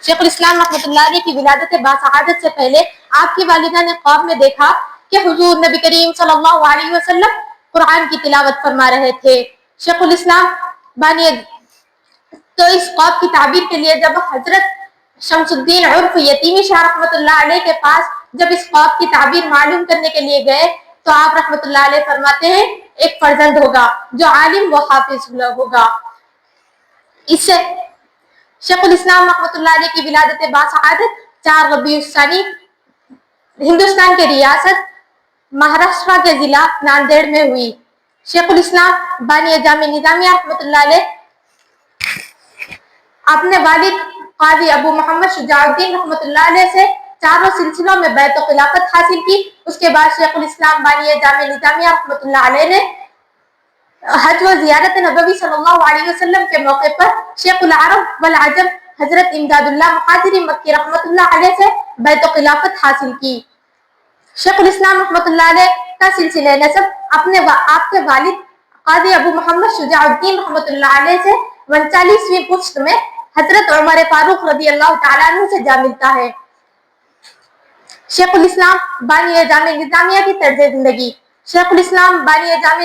شیخ الاسلام رحمۃ اللہ علیہ کی ولادت باسعادت سے پہلے آپ کی والدہ نے خواب میں دیکھا کہ حضور نبی کریم صلی اللہ علیہ وسلم قرآن کی تلاوت فرما رہے تھے. شیخ الاسلام بانی تو اس خواب کی تعبیر کے لیے جب حضرت شمس الدین عرف یتیمی شاہ رحمۃ اللہ علیہ کے پاس جب اس خواب کی تعبیر معلوم کرنے کے لیے گئے تو آپ رحمۃ اللہ علیہ فرماتے ہیں ایک فرزند ہوگا جو عالم و حافظ ہوگا. اس سے شیخ الاسلام رحمۃ اللہ علیہ کی ولادت باسعادت 4 ربیع الثانی ہندوستان کے ریاست مہاراشٹر کے ضلع ناندیڑ میں ہوئی. شیخ الاسلام بانی جامع نظامیہ رحمۃ اللہ علیہ اپنے والد قاضی ابو محمد شجاع الدین رحمۃ اللہ علیہ سے چاروں سلسلوں میں بیعت و خلافت حاصل کی. اس کے بعد شیخ الاسلام بانی جامع نظامیہ رحمۃ اللہ علیہ نے حج و زیارت نبوی صلی اللہ علیہ وسلم کے موقع پر شیخ العرب والعجم حضرت امداد اللہ مقادری مکی رحمۃ اللہ علیہ سے بیعت و خلافت حاصل کی. شیخ الاسلام رحمۃ اللہ علیہ کا سلسلہ نسب آپ کے والد قاضی ابو محمد شجاع الدین رحمۃ اللہ علیہ سے 39ویں پشت میں حضرت عمر فاروق رضی اللہ تعالیٰ عنہ سے جا ملتا ہے. شیخ الاسلام بانی جامع نظامیہ کی طرز زندگی. شیخ الاسلام بانی جامع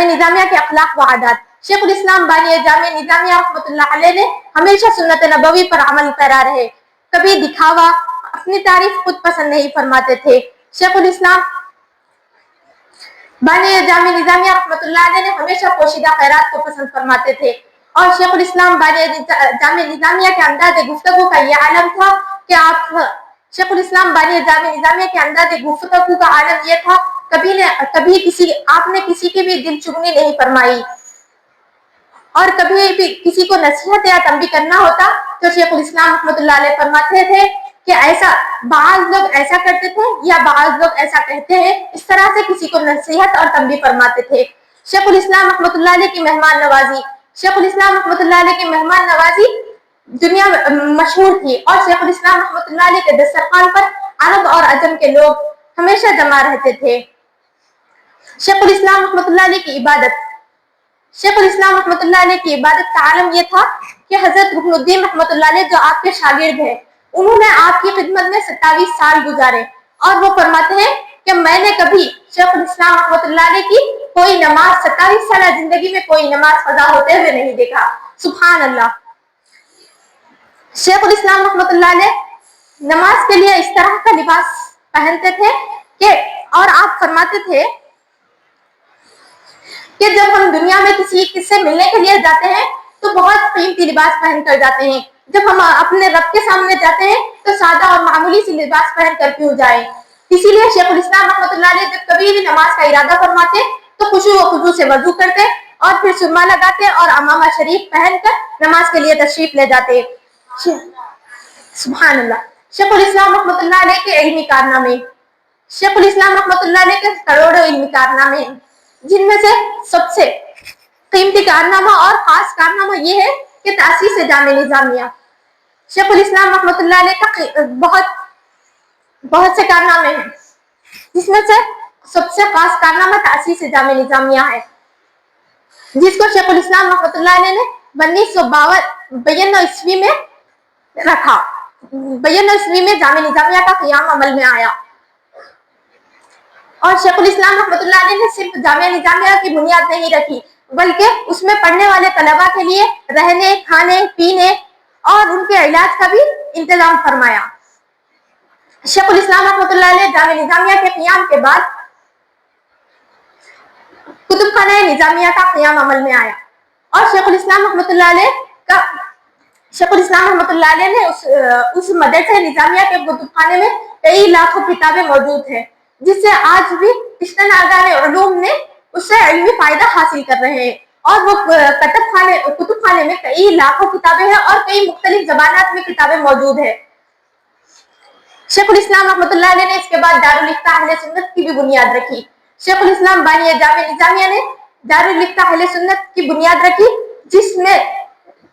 نظامیہ کے اخلاق و عادات. شیخ الاسلام بانی جامع نظامیہ رحمۃ اللہ علیہ نے ہمیشہ سنت نبوی پر عمل پیرا رہے. کبھی دکھاوا اپنی تعریف خود پسند نہیں فرماتے تھے. شیخ الاسلام بانی جامع نظامیہ رحمۃ اللہ علیہ نے ہمیشہ پوشیدہ خیرات کو پسند فرماتے تھے اور شیخ الاسلام بانی جامع نظامیہ کے انداز گفتگو کا یہ عالم تھا کہ شیخ الاسلام بانی جامع نظامیہ کے انداز گفتگو کا عالم یہ تھا کبھی آپ نے کسی کی بھی دل چگنی نہیں فرمائی اور کبھی بھی کسی کو نصیحت یا تنبیہ کرنا ہوتا تو شیخ الاسلام رحمۃ اللہ علیہ فرماتے تھے کہ ایسا بعض لوگ ایسا کرتے تھے یا بعض لوگ ایسا کہتے ہیں, اس طرح سے کسی کو نصیحت اور تنبیہ فرماتے تھے. شیخ الاسلام رحمۃ اللہ علیہ کی مہمان نوازی. شیخ الاسلام رحمۃ اللہ علیہ کی مہمان نوازی دنیا میں مشہور تھی اور شیخ الاسلام رحمۃ اللہ علیہ کے دسترخوان پر عرب اور عجم کے لوگ ہمیشہ جمع رہتے تھے. شیخ الاسلام رحمۃ اللہ علیہ کی عبادت. شیخ الاسلام رحمۃ اللہ علیہ کی عبادت کا عالم یہ تھا کہ حضرت رکن الدین رحمۃ اللہ علیہ جو آپ کے شاگرد ہیں انہوں نے آپ کی خدمت میں 27 سال گزارے اور وہ فرماتے ہیں کہ میں نے کبھی شیخ الاسلام رحمۃ اللہ علیہ کی کوئی نماز 27 سالہ زندگی میں کوئی نماز قضا ہوتے ہوئے نہیں دیکھا. سبحان اللہ. شیخ الاسلام رحمۃ اللہ علیہ نماز کے لیے اس طرح کا لباس پہنتے تھے کہ اور آپ فرماتے تھے کہ جب ہم دنیا میں کسی سے ملنے کے لیے جاتے ہیں تو بہت قیمتی لباس پہن کر جاتے ہیں, جب ہم اپنے رب کے سامنے جاتے ہیں تو سادہ اور معمولی سی لباس پہن کر کیوں جائیں. اسی لیے شیخ الاسلام رحمۃ اللہ علیہ جب کبھی بھی نماز کا ارادہ فرماتے تو خشوع و خضوع سے وضو کرتے اور پھر سرما لگاتے اور امامہ شریف پہن کر نماز کے لیے تشریف لے جاتے. سبحان اللہ. شیخ الاسلام رحمۃ اللہ علیہ کے علمی کارنامے. شیخ الاسلام رحمۃ اللہ علیہ کے کروڑوں علمی کارنامے ہیں جن میں سے سب سے قیمتی کارنامہ اور خاص کارنامہ یہ ہے کہ تاسیس جامع نظامیہ. شیخ الاسلام رحمۃ اللہ علیہ کا بہت سے کارنامے ہیں جس میں سے سب سے خاص کارنامہ تاسیس جامع نظامیہ ہے جس کو شیخ الاسلام رحمۃ اللہ علیہ نے 1952 عیسوی میں رکھا. 52 عیسوی میں جامع نظامیہ کا قیام عمل میں آیا اور شیخ الاسلام رحمۃ اللہ علیہ نے صرف جامع نظامیہ کی بنیاد نہیں رکھی بلکہ اس میں پڑھنے والے طلباء کے لیے رہنے, کھانے, پینے اور ان کے علاج کا بھی انتظام فرمایا. شیخ الاسلام رحمۃ اللہ علیہ جامع نظامیہ کے قیام کے بعد کتب خانہ نظامیہ کا قیام عمل میں آیا اور شیخ الاسلام رحمۃ اللہ علیہ نے اس مدرسہ نظامیہ کے کتب خانے میں کئی لاکھوں کتابیں موجود ہیں جس سے آج بھی اشتناگان علوم نے اس سے علمی فائدہ حاصل کر رہے ہیں اور وہ کتب خانے میں کئی لاکھوں کتابیں ہیں اور کئی مختلف زبانات میں کتابیں موجود ہیں. شیخ الاسلام رحمۃ اللہ علیہ نے اس کے بعد دارالفتہ اہل سنت کی بھی بنیاد رکھی. شیخ الاسلام بانی جامع نظامیہ نے دارالفتہ اہل سنت کی بنیاد رکھی جس میں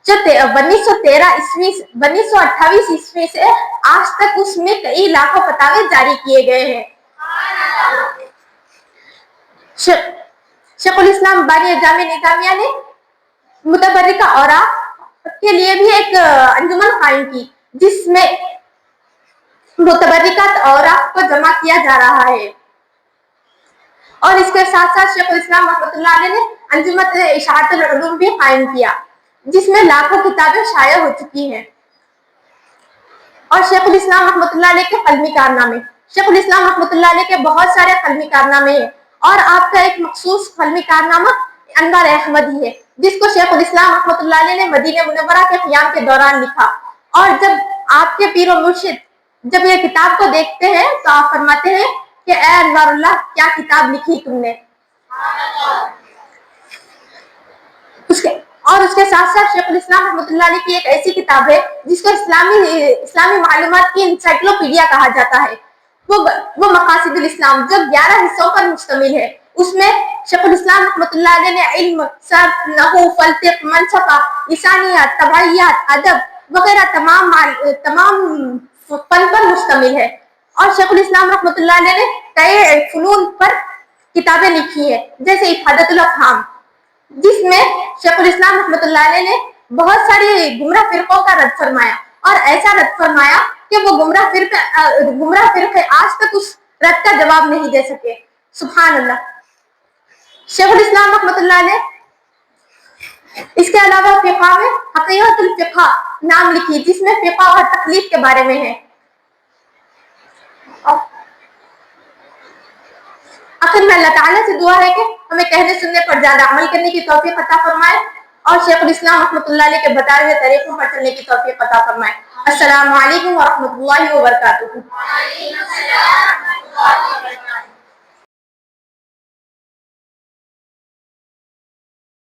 1928 عیسوی سے آج تک اس میں کئی لاکھوں فتاوی جاری کیے گئے ہیں. شیخ الاسلام بانی جامع نظامیہ نے متبرکہ اوراق کے لیے بھی ایک انجمن قائم کی جس میں متبرکات اوراق کو جمع کیا جا رہا ہے. اور اس کے ساتھ ساتھ شیخ الاسلام رحمۃ اللہ علیہ نے انجمن اشاعت العلوم بھی قائم کیا جس میں لاکھوں کتابیں شائع ہو چکی ہیں. اور شیخ الاسلام رحمۃ اللہ علیہ کے قلمی کارنامے. شیخ الاسلام رحمۃ اللہ علیہ کے بہت سارے قلمی کارنامے ہیں اور آپ کا ایک مخصوص قلمی کارنامہ انوار احمدی ہے جس کو شیخ الاسلام رحمۃ اللہ علیہ نے مدینہ منورہ کے قیام کے دوران لکھا. اور جب آپ کے پیر و مرشد جب یہ کتاب کو دیکھتے ہیں تو آپ فرماتے ہیں کہ اے انوار اللہ کیا کتاب لکھی تم نے. اور اس کے ساتھ ساتھ شیخ الاسلام رحمۃ اللہ علیہ کی ایک ایسی کتاب ہے جس کو اسلامی معلومات کی انسائکلوپیڈیا کہا جاتا ہے. وہ مقاصد الاسلام جو 11 حصوں پر مشتمل ہے. اس میں شیخ الاسلام رحمۃ اللہ علیہ نے علم، صرف، نحو، فلسفہ، منطق، لسانیات، طباعیات، ادب وغیرہ تمام فن پر مشتمل ہے. اور شیخ الاسلام رحمۃ اللہ علیہ نے کئی فنون پر کتابیں لکھی ہیں جیسے افادۃ الافہام جس میں شیخ الاسلام رحمۃ اللہ علیہ نے بہت ساری گمراہ فرقوں کا رد فرمایا اور ایسا رد فرمایا کہ وہ گمراہ فرقے آج تک اس رد کا جواب نہیں دے سکے. سبحان اللہ. شیخ الاسلام رحمۃ اللہ علیہ اس کے علاوہ فقہ میں حقیقت الفقہ نام لکھی جس میں فقہ اور تقلید کے بارے میں ہے. آخر میں اللہ تعالیٰ سے دعا ہے کہ ہمیں کہنے سننے پر زیادہ عمل کرنے کی توفیق عطا فرمائے اور شیخ الاسلام رحمۃ اللہ علیہ کے بتائے ہوئے طریقوں پر چلنے کی توفیق عطا فرمائے. السلام علیکم ورحمۃ اللہ وبرکاتہ.